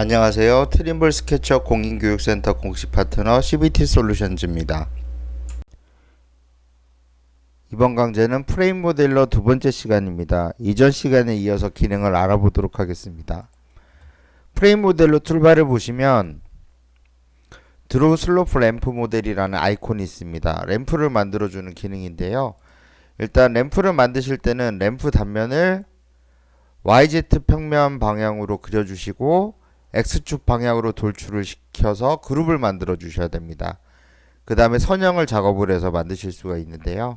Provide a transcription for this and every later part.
안녕하세요. 트림블 스케치업 공인교육센터 공식 파트너 CVT 솔루션즈입니다. 이번 강좌는 프레임 모델러 두 번째 시간입니다. 이전 시간에 이어서 기능을 알아보도록 하겠습니다. 프레임 모델러 툴바를 보시면 드로우 슬로프 램프 모델이라는 아이콘이 있습니다. 램프를 만들어주는 기능인데요. 일단 램프를 만드실 때는 램프 단면을 YZ 평면 방향으로 그려주시고 X축 방향으로 돌출을 시켜서 그룹을 만들어 주셔야 됩니다. 그 다음에 선형을 작업을 해서 만드실 수가 있는데요.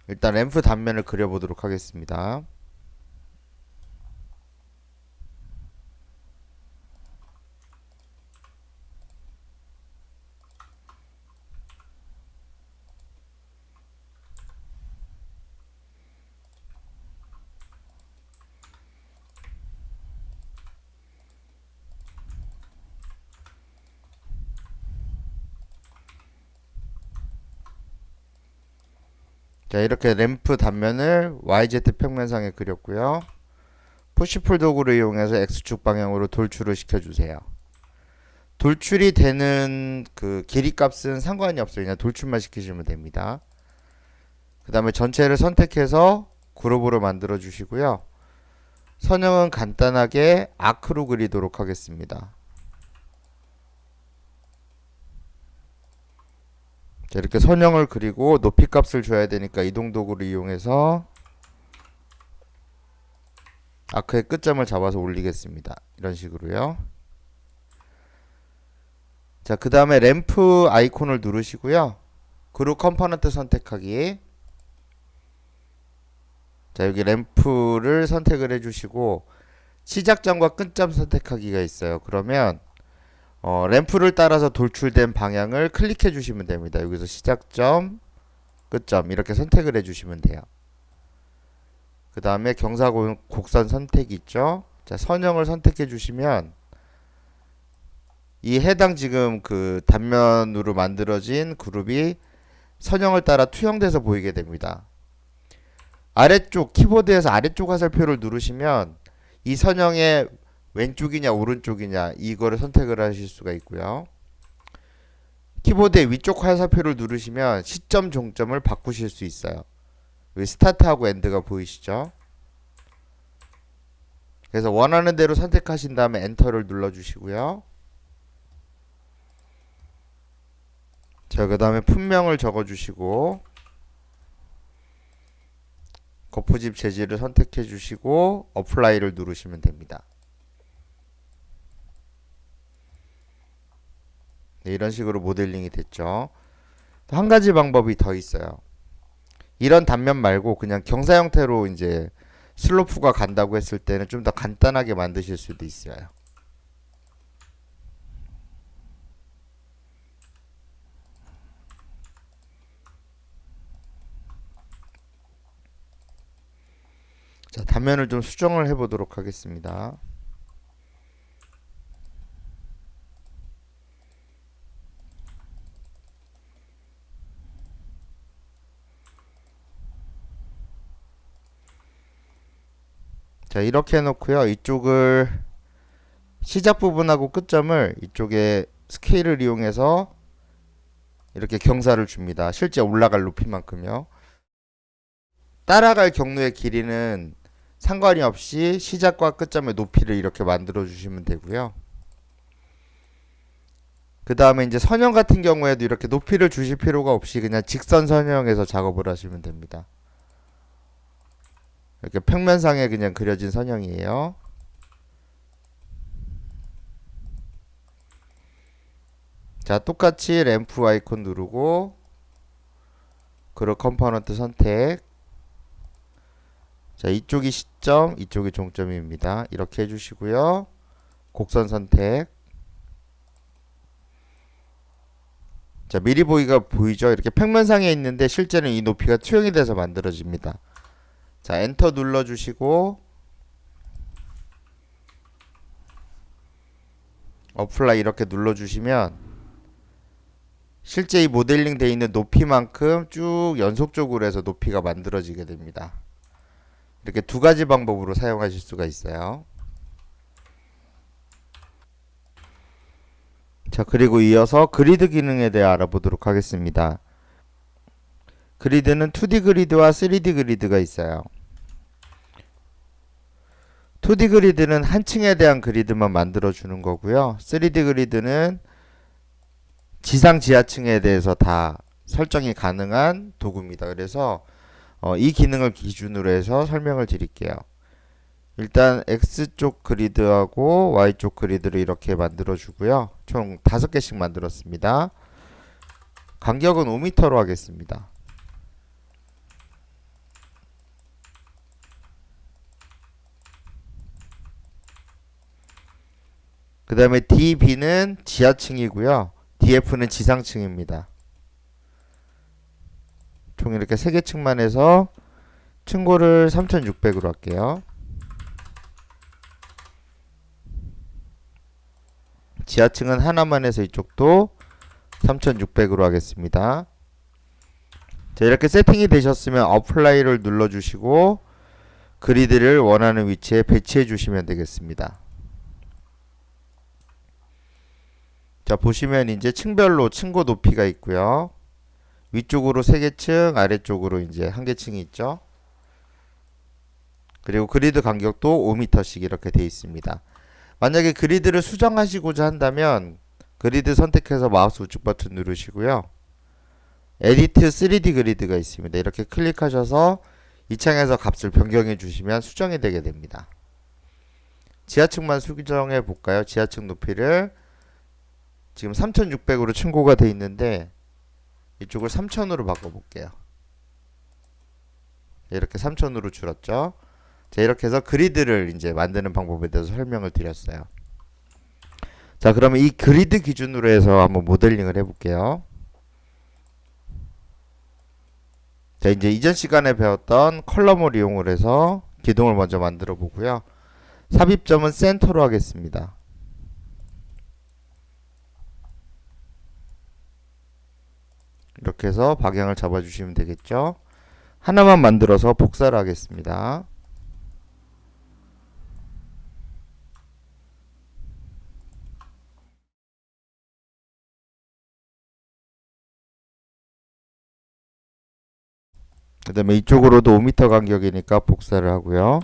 일단 램프 단면을 그려보도록 하겠습니다. 자, 이렇게 램프 단면을 YZ 평면상에 그렸고요. 푸시풀 도구를 이용해서 X축 방향으로 돌출을 시켜주세요. 돌출이 되는 그 길이 값은 상관이 없어요. 그냥 돌출만 시키시면 됩니다. 그 다음에 전체를 선택해서 그룹으로 만들어 주시고요. 선형은 간단하게 아크로 그리도록 하겠습니다. 자, 이렇게 선형을 그리고 높이 값을 줘야 되니까 이동 도구를 이용해서 아크의 끝점을 잡아서 올리겠습니다. 이런 식으로요. 자, 그 다음에 램프 아이콘을 누르시고요. 그룹 컴포넌트 선택하기. 자, 여기 램프를 선택을 해주시고 시작점과 끝점 선택하기가 있어요. 그러면 램프를 따라서 돌출된 방향을 클릭해 주시면 됩니다. 여기서 시작점, 끝점 이렇게 선택을 해 주시면 돼요. 그 다음에 경사곡선 선택이 있죠. 자, 선형을 선택해 주시면 이 해당 지금 그 단면으로 만들어진 그룹이 선형을 따라 투영돼서 보이게 됩니다. 아래쪽 키보드에서 아래쪽 화살표를 누르시면 이 선형의 왼쪽이냐 오른쪽이냐 이거를 선택을 하실 수가 있고요. 키보드의 위쪽 화살표를 누르시면 시점 종점을 바꾸실 수 있어요. 여기 스타트하고 엔드가 보이시죠? 그래서 원하는 대로 선택하신 다음에 엔터를 눌러주시고요. 자, 그 다음에 품명을 적어주시고 거푸집 재질을 선택해 주시고 어플라이를 누르시면 됩니다. 네, 이런 식으로 모델링이 됐죠. 한 가지 방법이 더 있어요. 이런 단면 말고 그냥 경사 형태로 이제 슬로프가 간다고 했을 때는 좀 더 간단하게 만드실 수도 있어요. 자, 단면을 좀 수정을 해 보도록 하겠습니다. 자, 이렇게 해놓고요. 이쪽을 시작 부분하고 끝점을 이쪽에 스케일을 이용해서 이렇게 경사를 줍니다. 실제 올라갈 높이만큼요. 따라갈 경로의 길이는 상관이 없이 시작과 끝점의 높이를 이렇게 만들어 주시면 되고요. 그 다음에 이제 선형 같은 경우에도 이렇게 높이를 주실 필요가 없이 그냥 직선 선형에서 작업을 하시면 됩니다. 이렇게 평면상에 그냥 그려진 선형이에요. 자, 똑같이 램프 아이콘 누르고 그룹 컴포넌트 선택. 자, 이쪽이 시점, 이쪽이 종점입니다. 이렇게 해주시고요. 곡선 선택. 자, 미리 보기가 보이죠? 이렇게 평면상에 있는데 실제는 이 높이가 투영이 돼서 만들어집니다. 자, 엔터 눌러주시고 어플라이 이렇게 눌러주시면 실제 이 모델링 되어 있는 높이만큼 쭉 연속적으로 해서 높이가 만들어지게 됩니다. 이렇게 두 가지 방법으로 사용하실 수가 있어요. 자, 그리고 이어서 그리드 기능에 대해 알아보도록 하겠습니다. 그리드는 2D 그리드와 3D 그리드가 있어요. 2D 그리드는 한 층에 대한 그리드만 만들어주는 거고요. 3D 그리드는 지상 지하층에 대해서 다 설정이 가능한 도구입니다. 그래서 이 기능을 기준으로 해서 설명을 드릴게요. 일단 X쪽 그리드하고 Y쪽 그리드를 이렇게 만들어 주고요. 총 5개씩 만들었습니다. 간격은 5m로 하겠습니다. 그 다음에 DB는 지하층이고요. DF는 지상층입니다. 총 이렇게 3개 층만 해서 층고를 3600으로 할게요. 지하층은 하나만 해서 이쪽도 3600으로 하겠습니다. 자, 이렇게 세팅이 되셨으면 어플라이를 눌러주시고 그리드를 원하는 위치에 배치해 주시면 되겠습니다. 자, 보시면 이제 층별로 층고 높이가 있고요. 위쪽으로 3개 층, 아래쪽으로 이제 1개 층이 있죠. 그리고 그리드 간격도 5m씩 이렇게 되어 있습니다. 만약에 그리드를 수정하시고자 한다면 그리드 선택해서 마우스 우측 버튼 누르시고요. 에디트 3D 그리드가 있습니다. 이렇게 클릭하셔서 이 창에서 값을 변경해 주시면 수정이 되게 됩니다. 지하층만 수정해 볼까요? 지하층 높이를 지금 3600으로 층고가 되어 있는데 이쪽을 3000으로 바꿔볼게요. 이렇게 3000으로 줄었죠. 자, 이렇게 해서 그리드를 이제 만드는 방법에 대해서 설명을 드렸어요. 자, 그러면 이 그리드 기준으로 해서 한번 모델링을 해볼게요. 자, 이제 이전 시간에 배웠던 컬럼을 이용을 해서 기둥을 먼저 만들어 보고요. 삽입점은 센터로 하겠습니다. 이렇게 해서 방향을 잡아주시면 되겠죠. 하나만 만들어서 복사를 하겠습니다. 그 다음에 이쪽으로도 5m 간격이니까 복사를 하고요.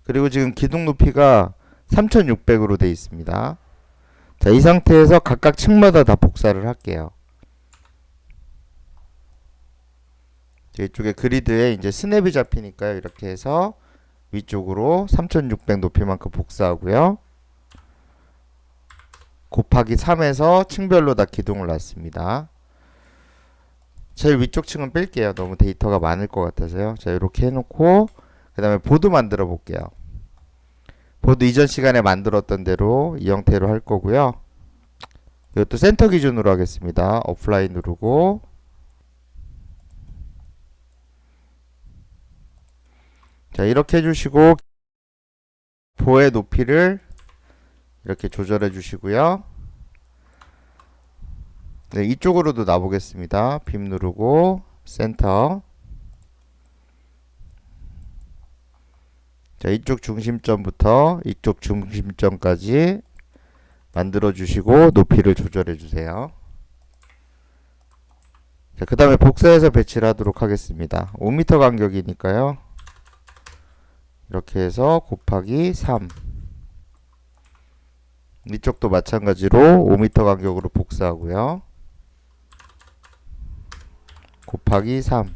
그리고 지금 기둥 높이가 3600으로 되어 있습니다. 자, 이 상태에서 각각 층마다 다 복사를 할게요. 이쪽에 그리드에 이제 스냅이 잡히니까요. 이렇게 해서 위쪽으로 3600 높이만큼 복사하고요. 곱하기 3에서 층별로 다 기둥을 놨습니다. 제일 위쪽 층은 뺄게요. 너무 데이터가 많을 것 같아서요. 자, 이렇게 해놓고 그 다음에 보드 만들어 볼게요. 보드 이전 시간에 만들었던 대로 이 형태로 할 거고요. 이것도 센터 기준으로 하겠습니다. 어플라이 누르고 자, 이렇게 해주시고 보의 높이를 이렇게 조절해 주시고요. 네, 이쪽으로도 놔보겠습니다. 빔 누르고 센터. 자, 이쪽 중심점부터 이쪽 중심점까지 만들어 주시고 높이를 조절해 주세요. 자, 그 다음에 복사해서 배치를 하도록 하겠습니다. 5m 간격이니까요. 이렇게 해서 곱하기 3. 이쪽도 마찬가지로 5m 간격으로 복사하고요. 곱하기 3.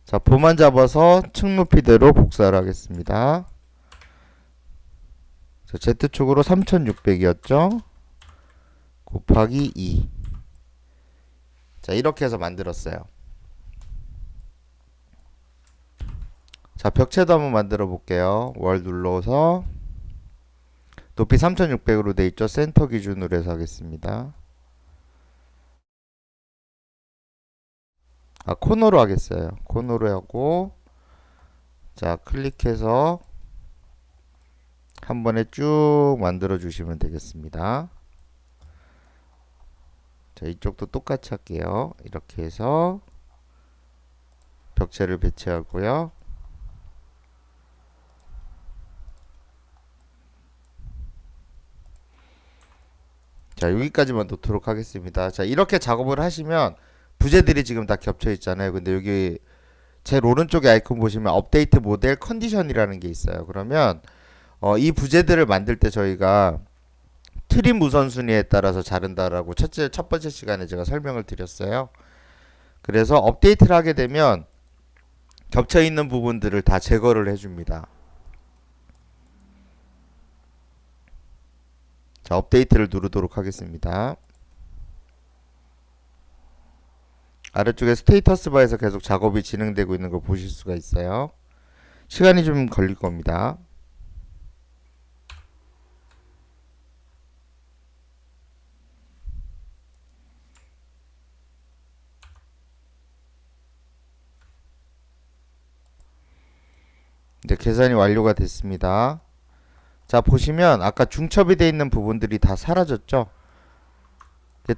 자, 보만 잡아서 층 높이대로 복사를 하겠습니다. 자, Z축으로 3600이었죠? 곱하기 2. 자, 이렇게 해서 만들었어요. 자, 벽체도 한번 만들어 볼게요. 월 눌러서 높이 3600으로 돼 있죠? 센터 기준으로 해서 하겠습니다. 아, 코너로 하겠어요. 코너로 하고 자, 클릭해서 한 번에 쭉 만들어 주시면 되겠습니다. 자, 이쪽도 똑같이 할게요. 이렇게 해서 벽체를 배치하고요. 자, 여기까지만 놓도록 하겠습니다. 자, 이렇게 작업을 하시면 부재들이 지금 다 겹쳐 있잖아요. 근데 여기 제일 오른쪽에 아이콘 보시면 업데이트 모델 컨디션이라는 게 있어요. 그러면 이 부재들을 만들 때 저희가 트림 우선순위에 따라서 자른다라고 첫 번째 시간에 제가 설명을 드렸어요. 그래서 업데이트를 하게 되면 겹쳐 있는 부분들을 다 제거를 해줍니다. 자, 업데이트를 누르도록 하겠습니다. 아래쪽에 스테이터스 바에서 계속 작업이 진행되고 있는 걸 보실 수가 있어요. 시간이 좀 걸릴 겁니다. 이제 계산이 완료가 됐습니다. 자, 보시면 아까 중첩이 되어 있는 부분들이 다 사라졌죠.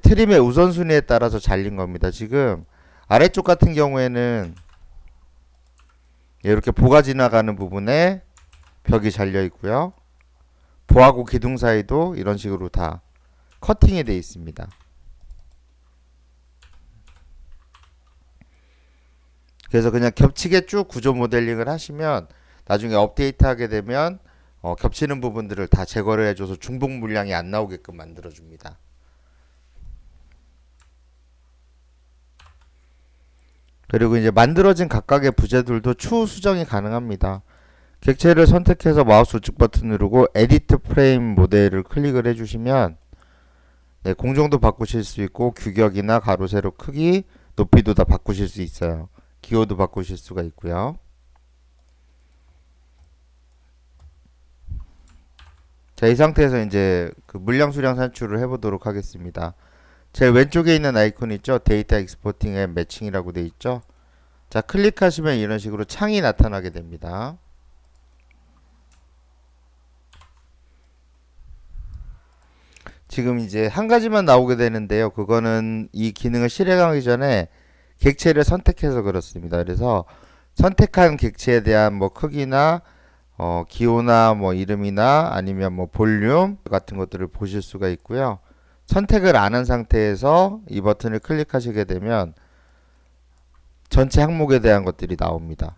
트림의 우선순위에 따라서 잘린 겁니다. 지금 아래쪽 같은 경우에는 이렇게 보가 지나가는 부분에 벽이 잘려 있고요. 보하고 기둥 사이도 이런 식으로 다 커팅이 되어 있습니다. 그래서 그냥 겹치게 쭉 구조 모델링을 하시면 나중에 업데이트 하게 되면 겹치는 부분들을 다 제거를 해줘서 중복 물량이 안 나오게끔 만들어줍니다. 그리고 이제 만들어진 각각의 부재들도 추후 수정이 가능합니다. 객체를 선택해서 마우스 우측 버튼 누르고 에디트 프레임 모델을 클릭을 해주시면 네, 공정도 바꾸실 수 있고 규격이나 가로 세로 크기, 높이도 다 바꾸실 수 있어요. 기호도 바꾸실 수가 있고요. 자, 이 상태에서 이제 그 물량 수량 산출을 해보도록 하겠습니다. 제일 왼쪽에 있는 아이콘 있죠? 데이터 익스포팅 앤 매칭이라고 되어 있죠? 자, 클릭하시면 이런 식으로 창이 나타나게 됩니다. 지금 이제 한 가지만 나오게 되는데요. 그거는 이 기능을 실행하기 전에 객체를 선택해서 그렇습니다. 그래서 선택한 객체에 대한 뭐 크기나 기호나 뭐 이름이나 아니면 뭐 볼륨 같은 것들을 보실 수가 있고요. 선택을 안 한 상태에서 이 버튼을 클릭하시게 되면 전체 항목에 대한 것들이 나옵니다.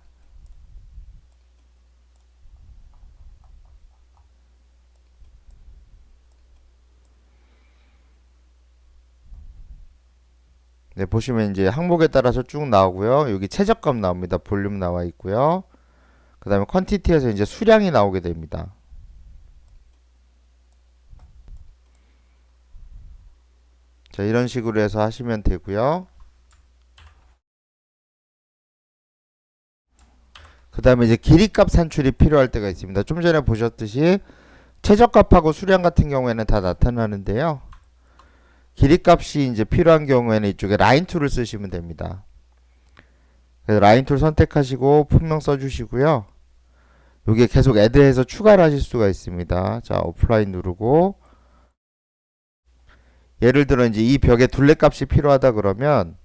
네, 보시면 이제 항목에 따라서 쭉 나오고요. 여기 최저값 나옵니다. 볼륨 나와 있고요. 그 다음에 퀀티티에서 이제 수량이 나오게 됩니다. 자, 이런 식으로 해서 하시면 되고요. 그 다음에 이제 길이값 산출이 필요할 때가 있습니다. 좀 전에 보셨듯이 최저값하고 수량 같은 경우에는 다 나타나는데요. 길이값이 이제 필요한 경우에는 이쪽에 라인 툴을 쓰시면 됩니다. 그래서 라인 툴 선택하시고 품명 써주시고요. 여기에 계속 애드해서 추가를 하실 수가 있습니다. 자, 어플라이 누르고 예를 들어 이제 이 벽에 둘레 값이 필요하다 그러면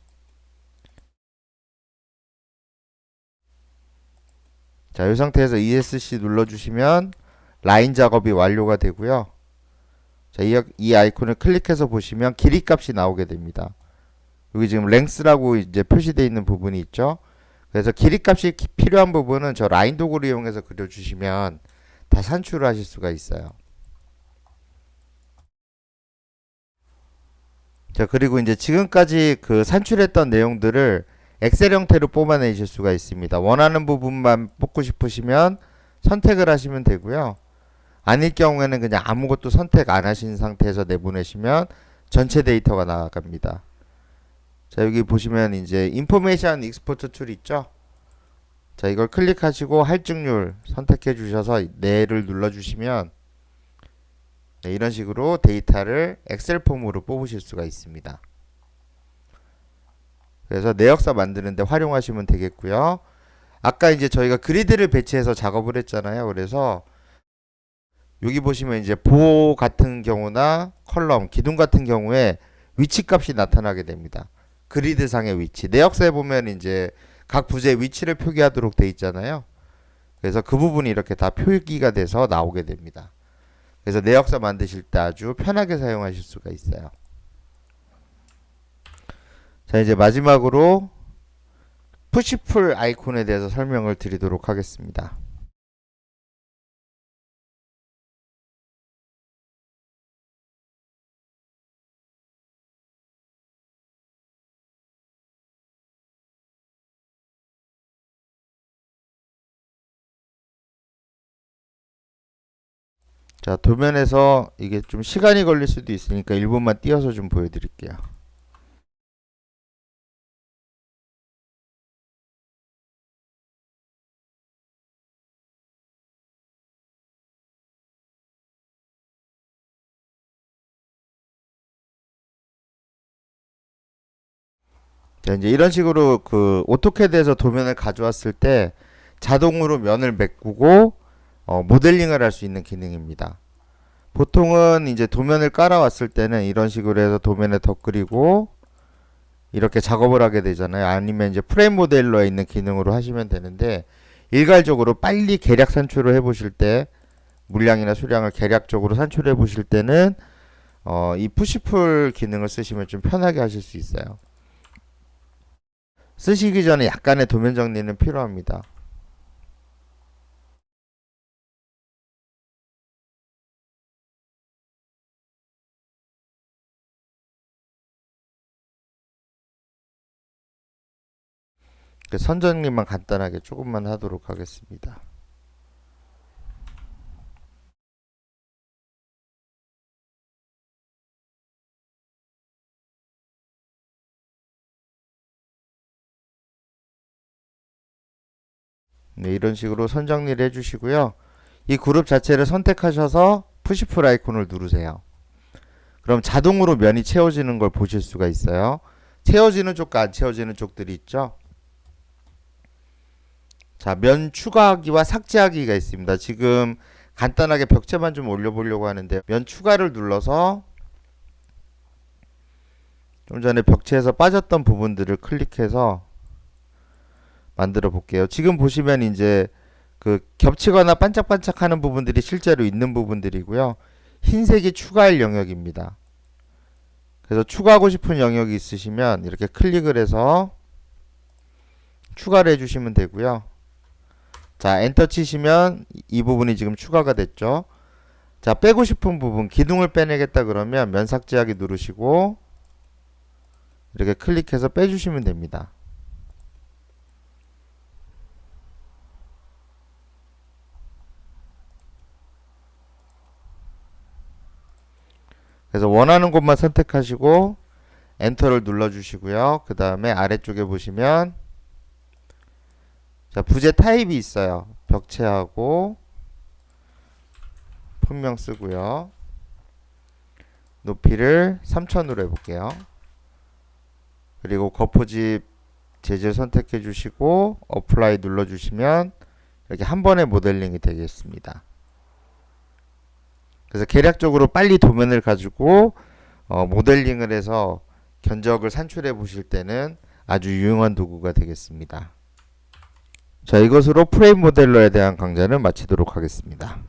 자, 이 상태에서 ESC 눌러주시면 라인 작업이 완료가 되고요. 자, 이 아이콘을 클릭해서 보시면 길이 값이 나오게 됩니다. 여기 지금 랭스라고 이제 표시되어 있는 부분이 있죠. 그래서 길이 값이 필요한 부분은 저 라인 도구를 이용해서 그려주시면 다 산출을 하실 수가 있어요. 자, 그리고 이제 지금까지 그 산출했던 내용들을 엑셀 형태로 뽑아내실 수가 있습니다. 원하는 부분만 뽑고 싶으시면 선택을 하시면 되고요. 아닐 경우에는 그냥 아무것도 선택 안 하신 상태에서 내보내시면 전체 데이터가 나갑니다. 자, 여기 보시면 이제 인포메이션 익스포트 툴 있죠? 자, 이걸 클릭하시고 할증률 선택해 주셔서 네를 눌러 주시면 네, 이런 식으로 데이터를 엑셀 폼으로 뽑으실 수가 있습니다. 그래서 내역사 만드는데 활용하시면 되겠고요. 아까 이제 저희가 그리드를 배치해서 작업을 했잖아요. 그래서 여기 보시면 이제 보 같은 경우나 컬럼, 기둥 같은 경우에 위치 값이 나타나게 됩니다. 그리드상의 위치. 내역사에 보면 이제 각 부재의 위치를 표기하도록 되어 있잖아요. 그래서 그 부분이 이렇게 다 표기가 돼서 나오게 됩니다. 그래서 내역서 만드실 때 아주 편하게 사용하실 수가 있어요. 자, 이제 마지막으로 푸시풀 아이콘에 대해서 설명을 드리도록 하겠습니다. 자, 도면에서 이게 좀 시간이 걸릴 수도 있으니까 1분만 띄워서 좀 보여드릴게요. 자, 이제 이런 식으로 그 오토캐드에서 도면을 가져왔을 때 자동으로 면을 메꾸고 모델링을 할 수 있는 기능입니다. 보통은 이제 도면을 깔아왔을 때는 이런 식으로 해서 도면에 덧그리고 이렇게 작업을 하게 되잖아요. 아니면 이제 프레임 모델러에 있는 기능으로 하시면 되는데, 일괄적으로 빨리 계략 산출을 해보실 때, 물량이나 수량을 계략적으로 산출해 보실 때는 이 푸시풀 기능을 쓰시면 좀 편하게 하실 수 있어요. 쓰시기 전에 약간의 도면 정리는 필요합니다. 선 정리만 간단하게 조금만 하도록 하겠습니다. 네, 이런 식으로 선 정리를 해주시고요. 이 그룹 자체를 선택하셔서 푸시풀 아이콘을 누르세요. 그럼 자동으로 면이 채워지는 걸 보실 수가 있어요. 채워지는 쪽과 안 채워지는 쪽들이 있죠. 자, 면 추가하기와 삭제하기가 있습니다. 지금 간단하게 벽체만 좀 올려보려고 하는데, 면 추가를 눌러서 좀 전에 벽체에서 빠졌던 부분들을 클릭해서 만들어 볼게요. 지금 보시면 이제 그 겹치거나 반짝반짝하는 부분들이 실제로 있는 부분들이고요. 흰색이 추가할 영역입니다. 그래서 추가하고 싶은 영역이 있으시면 이렇게 클릭을 해서 추가를 해주시면 되고요. 자, 엔터 치시면 이 부분이 지금 추가가 됐죠. 자, 빼고 싶은 부분, 기둥을 빼내겠다 그러면 면 삭제하기 누르시고 이렇게 클릭해서 빼주시면 됩니다. 그래서 원하는 곳만 선택하시고 엔터를 눌러주시고요. 그 다음에 아래쪽에 보시면 자, 부재 타입이 있어요. 벽체하고 품명 쓰고요. 높이를 3000으로 해볼게요. 그리고 거푸집 재질 선택해 주시고 어플라이 눌러주시면 이렇게 한 번에 모델링이 되겠습니다. 그래서 계략적으로 빨리 도면을 가지고 모델링을 해서 견적을 산출해 보실 때는 아주 유용한 도구가 되겠습니다. 자, 이것으로 프레임 모델러에 대한 강좌는 마치도록 하겠습니다.